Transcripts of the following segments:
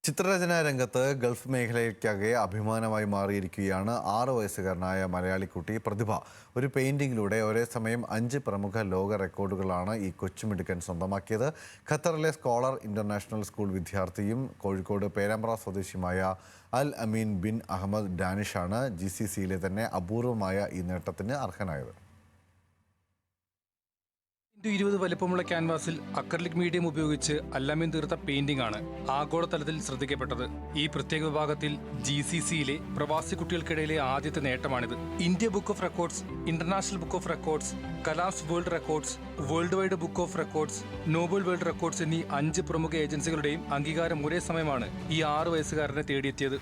ചിത്രരചനാ രംഗത്ത് ഗൾഫ് മേഖലയ്ക്കാകെ അഭിമാനമായി മാറിയിരിക്കുകയാണ് 6 വയസ്സുകാരനായ മലയാളിക്കുട്ടി പ്രതിഭ. ഒരു പെയിന്റിങ്ങിലൂടെ ഒരേ സമയം 5 പ്രമുഖ ലോക റെക്കോർഡുകളാണ് ഈ കൊച്ചുമിടുക്കൻ സ്വന്തമാക്കിയത്. ഖത്തറിലെ സ്കോളർ ഇന്റർനാഷണൽ സ്കൂൾ വിദ്യാർത്ഥിയും കോഴിക്കോട് പേരാമ്പ്ര സ്വദേശിയുമായ അൽ അമീൻ ബിൻ അഹമ്മദ് ഡാനിഷാണ് GCCയിലെ തന്നെ അപൂർവമായ ഈ നേട്ടത്തിന് അർഹനായത്. 20 വലിപ്പമുള്ള ക്യാൻവാസിൽ അക്രലിക് മീഡിയം ഉപയോഗിച്ച് അല്ലമീൻ തീർത്ത പെയിന്റിംഗ് ആണ് ആഗോളതലത്തിൽ ശ്രദ്ധിക്കപ്പെട്ടത്. ഈ പ്രത്യേക വിഭാഗത്തിൽ GCCയിലെ പ്രവാസി കുട്ടികൾക്കിടയിലെ ആദ്യത്തെ നേട്ടമാണിത്. India book of records, international book of records, Kalam's world records, world wide book of records, Nobel world records എന്നീ 5 പ്രമുഖ ഏജൻസികളുടെയും അംഗീകാരം ഒരേ സമയമാണ് ഈ 6 വയസ്സുകാരനെ തേടിയെത്തിയത്.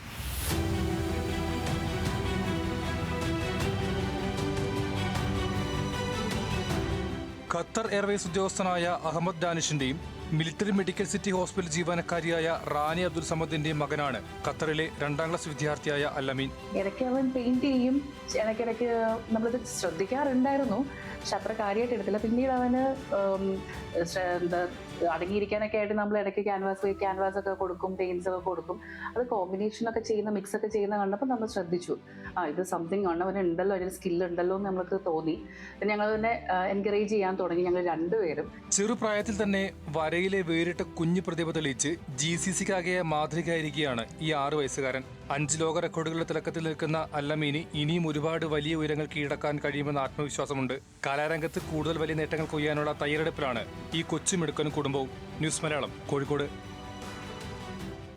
ഖത്തർ എയർവേസ് ഉദ്യോഗസ്ഥനായ അഹമ്മദ് ഡാനിഷിന്റെയും മിലിറ്ററി മെഡിക്കൽ സിറ്റി ഹോസ്പിറ്റൽ ജീവനക്കാരിയായ റാനി അബ്ദുൽ സമദിന്റെയും മകനാണ് ഖത്തറിലെ 2ാം ക്ലാസ് വിദ്യാർത്ഥിയായ അൽ അമീൻ. ഇടയ്ക്ക് അവൻ പെയിന്റ് ചെയ്യും, ഇടയ്ക്കിടയ്ക്ക് നമ്മളിത് ശ്രദ്ധിക്കാറുണ്ടായിരുന്നു, പക്ഷെ അത്ര കാര്യമായിട്ട് എടുത്തില്ല. പിന്നീട് അവന് എന്താ അടങ്ങിയിരിക്കാനൊക്കെ ആയിട്ട് നമ്മൾ ഇടയ്ക്ക് ക്യാൻവാസ് ഒക്കെ കൊടുക്കും, പെയിന്റ്സ് ഒക്കെ കൊടുക്കും. അത് കോമ്പിനേഷനൊക്കെ ചെയ്യുന്ന, മിക്സ് ഒക്കെ ചെയ്യുന്ന കണ്ടപ്പോൾ നമ്മൾ ശ്രദ്ധിച്ചു, ഇത് സംതിങ് ആണ്, അവന് ഉണ്ടല്ലോ, അതിന് സ്കില്ല് ഉണ്ടല്ലോ എന്ന് നമ്മൾക്ക് തോന്നി. ഞങ്ങൾ തന്നെ എൻകറേജ് ചെയ്യാൻ തുടങ്ങി, ഞങ്ങൾ രണ്ടുപേരും. ചെറുപ്രായത്തിൽ തന്നെ വരയിലെ വേറിട്ട കുഞ്ഞു പ്രതിഭ തെളിയിച്ച് GCCക്കാകെ മാതൃകയായിരിക്കുകയാണ് ഈ 6 വയസ്സുകാരൻ. 5 ലോക റെക്കോർഡുകളുടെ തിളക്കത്തിൽ നിൽക്കുന്ന അൽ അമീന് ഇനിയും ഒരുപാട് വലിയ ഉയരങ്ങൾ കീഴടക്കാൻ കഴിയുമെന്ന ആത്മവിശ്വാസമുണ്ട്. കലാരംഗത്ത് കൂടുതൽ വലിയ നേട്ടങ്ങൾ കൊയ്യാനുള്ള തയ്യാറെടുപ്പിലാണ് ഈ കൊച്ചുമിടുക്കനും കുടുംബവും. ന്യൂസ് മലയാളം, കോഴിക്കോട്.